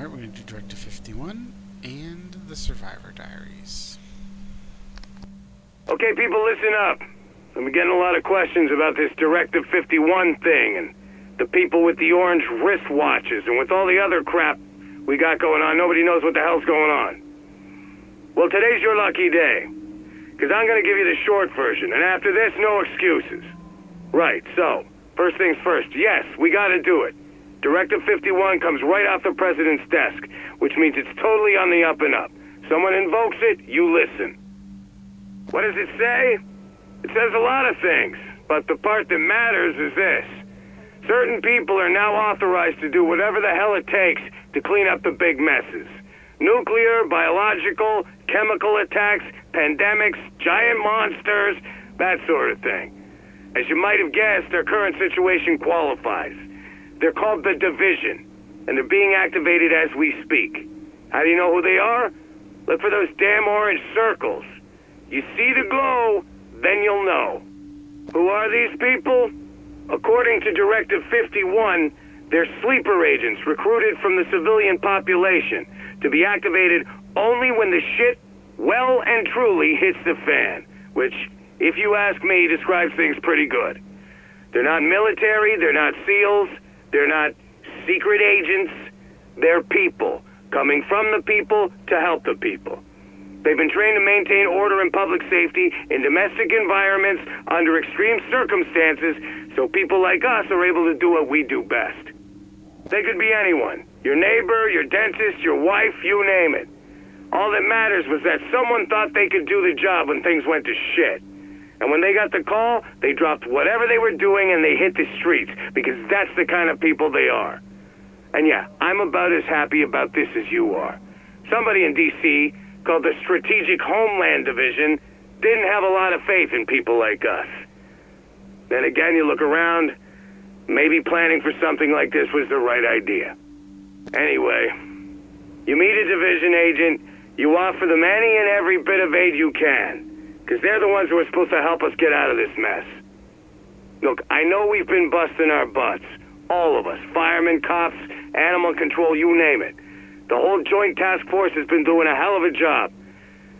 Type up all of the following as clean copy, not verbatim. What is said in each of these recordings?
Alright, we're going to do Directive 51 and the Survivor Diaries. Okay, people, listen up. I'm getting a lot of questions about this Directive 51 thing and the people with the orange wristwatches and with all the other crap we got going on. Nobody knows what the hell's going on. Well, today's your lucky day, because I'm going to give you the short version, and after this, no excuses. Right, so, first things first, yes, we got to do it. Directive 51 comes right off the president's desk, which means it's totally on the up and up. Someone invokes it, you listen. What does it say? It says a lot of things, but the part that matters is this. Certain people are now authorized to do whatever the hell it takes to clean up the big messes. Nuclear, biological, chemical attacks, pandemics, giant monsters, that sort of thing. As you might have guessed, our current situation qualifies. They're called the Division, and they're being activated as we speak. How do you know who they are? Look for those damn orange circles. You see the glow, then you'll know. Who are these people? According to Directive 51, they're sleeper agents recruited from the civilian population to be activated only when the shit well and truly hits the fan, which, if you ask me, describes things pretty good. They're not military, they're not SEALs, they're not secret agents, they're people, coming from the people to help the people. They've been trained to maintain order and public safety in domestic environments under extreme circumstances, so people like us are able to do what we do best. They could be anyone. Your neighbor, your dentist, your wife, you name it. All that matters was that someone thought they could do the job when things went to shit. And when they got the call, they dropped whatever they were doing and they hit the streets, because that's the kind of people they are. And yeah, I'm about as happy about this as you are. Somebody in D.C., called the Strategic Homeland Division, didn't have a lot of faith in people like us. Then again, you look around, maybe planning for something like this was the right idea. Anyway, you meet a division agent, you offer them any and every bit of aid you can, because they're the ones who are supposed to help us get out of this mess. Look, I know we've been busting our butts. All of us. Firemen, cops, animal control, you name it. The whole joint task force has been doing a hell of a job.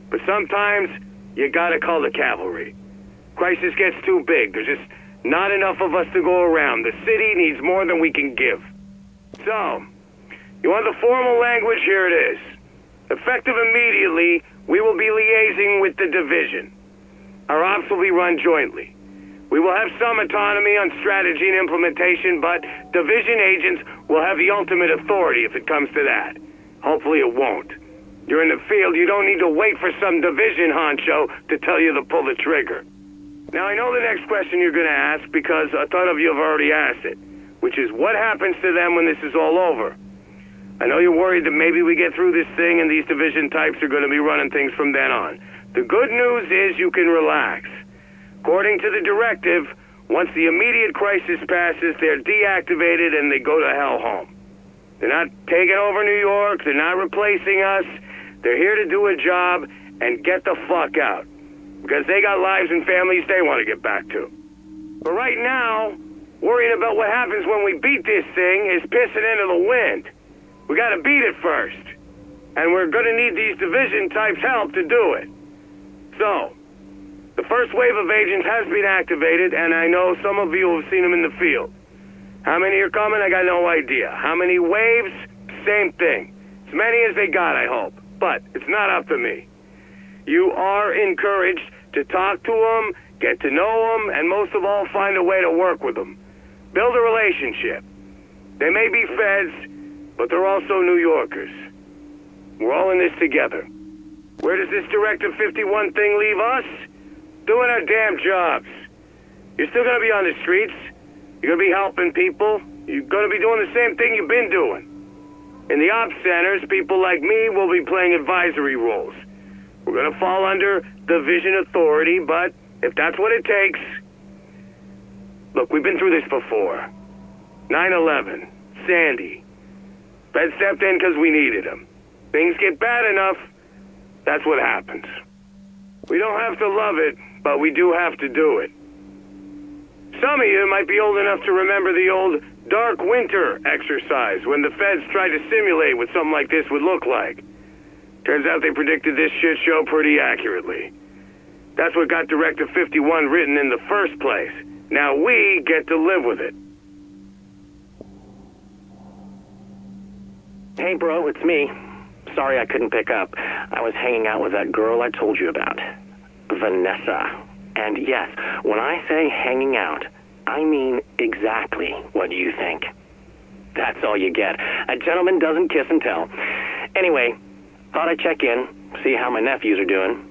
But sometimes, you gotta call the cavalry. Crisis gets too big. There's just not enough of us to go around. The city needs more than we can give. So, you want the formal language? Here it is. Effective immediately, we will be liaising with the division. Our ops will be run jointly. We will have some autonomy on strategy and implementation, but division agents will have the ultimate authority if it comes to that. Hopefully it won't. You're in the field, you don't need to wait for some division honcho to tell you to pull the trigger. Now I know the next question you're gonna ask, because a ton of you have already asked it, which is what happens to them when this is all over? I know you're worried that maybe we get through this thing and these division types are gonna be running things from then on. The good news is you can relax. According to the directive, once the immediate crisis passes, they're deactivated and they go to hell home. They're not taking over New York, they're not replacing us. They're here to do a job and get the fuck out. Because they got lives and families they want to get back to. But right now, worrying about what happens when we beat this thing is pissing into the wind. We gotta beat it first. And we're gonna need these division types' help to do it. So, the first wave of agents has been activated, and I know some of you have seen them in the field. How many are coming? I got no idea. How many waves? Same thing. As many as they got, I hope. But it's not up to me. You are encouraged to talk to them, get to know them, and most of all, find a way to work with them. Build a relationship. They may be feds, but they're also New Yorkers. We're all in this together. Where does this Directive 51 thing leave us? Doing our damn jobs. You're still gonna be on the streets. You're gonna be helping people. You're gonna be doing the same thing you've been doing. In the ops centers, people like me will be playing advisory roles. We're gonna fall under division authority, but if that's what it takes... Look, we've been through this before. 9/11, Sandy. Fed stepped in because we needed them. Things get bad enough, that's what happens. We don't have to love it, but we do have to do it. Some of you might be old enough to remember the old Dark winter exercise, when the feds tried to simulate what something like this would look like. Turns out they predicted this shit show pretty accurately. That's what got Directive 51 written in the first place. Now we get to live with it. Hey bro, it's me. Sorry I couldn't pick up. I was hanging out with that girl I told you about. Vanessa. And yes, when I say hanging out, I mean exactly what you think. That's all you get. A gentleman doesn't kiss and tell. Anyway, thought I'd check in, see how my nephews are doing.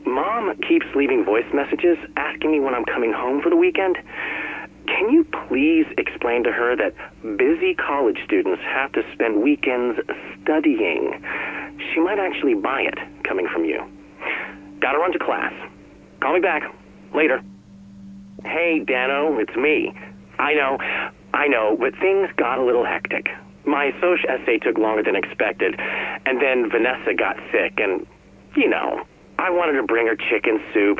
Mom keeps leaving voice messages asking me when I'm coming home for the weekend. Can you please explain to her that busy college students have to spend weekends studying? She might actually buy it, coming from you. Gotta run to class. Call me back. Later. Hey, Dano, it's me. I know, but things got a little hectic. My social essay took longer than expected, and then Vanessa got sick, and, you know, I wanted to bring her chicken soup,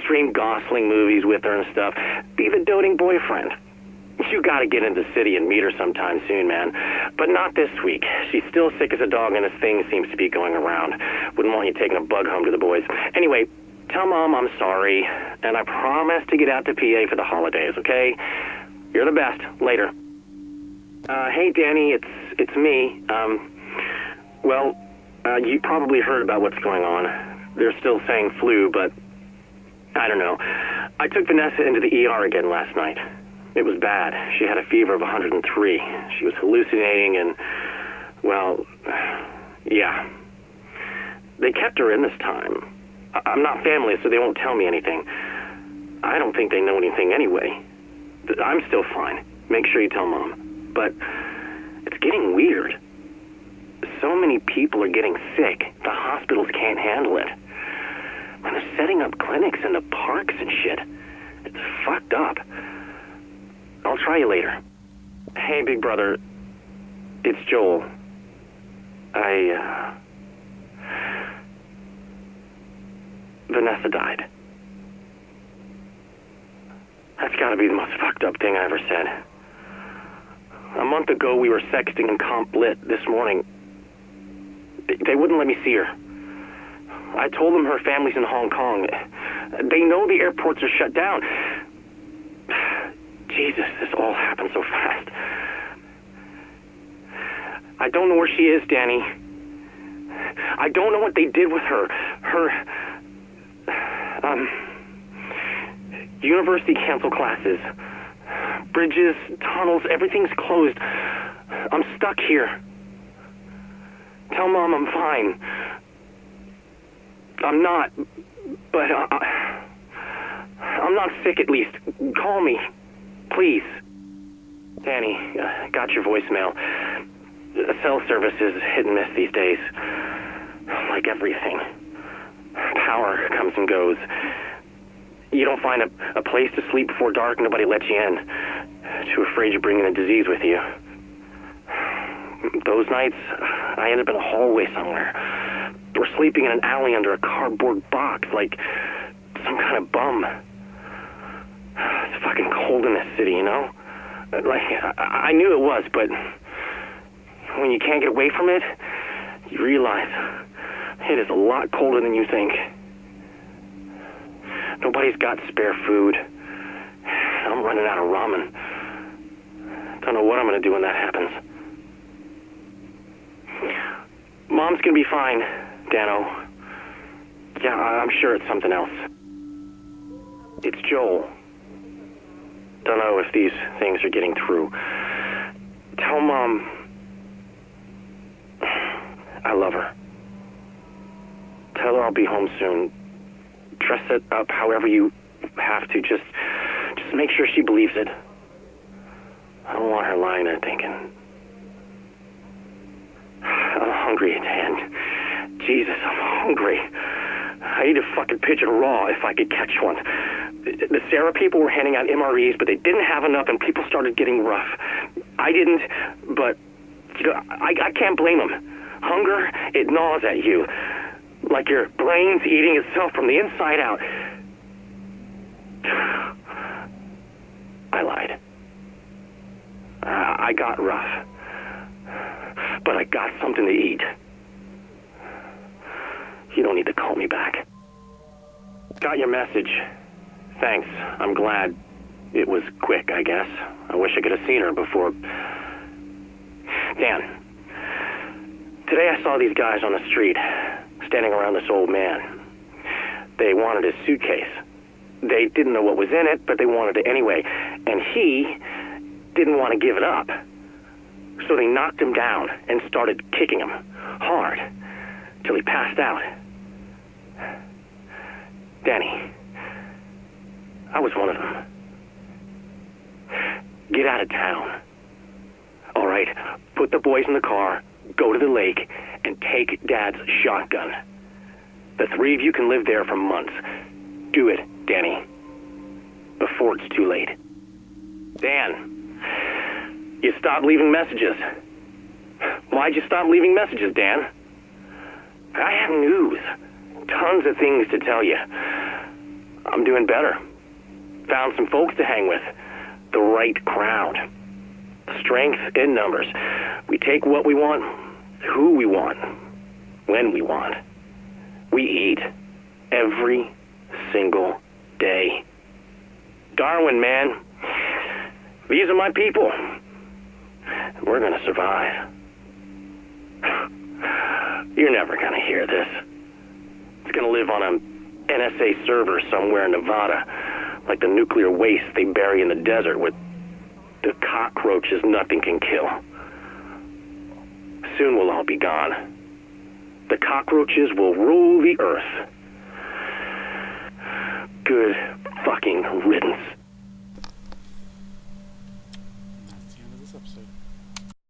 stream Gosling movies with her and stuff, be the doting boyfriend. You gotta get into the city and meet her sometime soon, man. But not this week. She's still sick as a dog, and this thing seems to be going around. Wouldn't want you taking a bug home to the boys. Anyway, tell Mom I'm sorry, and I promise to get out to PA for the holidays, okay? You're the best. Later. Hey, Danny, it's me. You probably heard about what's going on. They're still saying flu, but I don't know. I took Vanessa into the ER again last night. It was bad. She had a fever of 103. She was hallucinating and, well, yeah. They kept her in this time. I'm not family, so they won't tell me anything. I don't think they know anything anyway. I'm still fine. Make sure you tell Mom. But it's getting weird. So many people are getting sick. The hospitals can't handle it. And they're setting up clinics in the parks and shit. It's fucked up. I'll try you later. Hey, big brother. It's Joel. Vanessa died. That's gotta be the most fucked up thing I ever said. A month ago, we were sexting in Comp Lit this morning. They wouldn't let me see her. I told them her family's in Hong Kong. They know the airports are shut down. Jesus, this all happened so fast. I don't know where she is, Danny. I don't know what they did with her. University canceled classes. Bridges, tunnels, everything's closed. I'm stuck here. Tell Mom I'm fine. I'm not, but I'm not sick at least. Call me, please. Danny, got your voicemail. Cell service is hit and miss these days. Like everything. Power comes and goes. You don't find a place to sleep before dark, nobody lets you in. Too afraid you're bringing a disease with you. Those nights, I end up in a hallway somewhere. Or sleeping in an alley under a cardboard box, like some kind of bum. It's fucking cold in this city, you know? Like, I knew it was, but when you can't get away from it, you realize it is a lot colder than you think. Nobody's got spare food. I'm running out of ramen. Don't know what I'm gonna do when that happens. Mom's gonna be fine, Dano. Yeah, I'm sure it's something else. It's Joel. Don't know if these things are getting through. Tell Mom I love her. Tell her I'll be home soon. Dress it up however you have to. Just make sure she believes it. I don't want her lying there thinking. I'm hungry, Dan. Jesus, I'm hungry. I eat a fucking pigeon raw if I could catch one. The Sarah people were handing out MREs, but they didn't have enough, and people started getting rough. I didn't, but you know, I can't blame them. Hunger, it gnaws at you, like your brain's eating itself from the inside out. I lied. I got rough. But I got something to eat. You don't need to call me back. Got your message. Thanks. I'm glad. It was quick, I guess. I wish I could have seen her before. Dan, today I saw these guys on the street, standing around this old man. They wanted his suitcase. They didn't know what was in it, but they wanted it anyway. And he didn't want to give it up. So they knocked him down and started kicking him hard till he passed out. Danny, I was one of them. Get out of town. All right, put the boys in the car, go to the lake, and take Dad's shotgun. The three of you can live there for months. Do it, Danny, before it's too late. Dan, you stopped leaving messages. Why'd you stop leaving messages, Dan? I have news. Tons of things to tell you. I'm doing better. Found some folks to hang with. The right crowd. Strength in numbers. We take what we want, who we want, when we want. We eat every single day. Darwin, man. These are my people. We're gonna survive. You're never gonna hear this. It's gonna live on an NSA server somewhere in Nevada, like the nuclear waste they bury in the desert with the cockroaches nothing can kill. Soon we'll all be gone. The cockroaches will rule the earth. Good fucking riddance.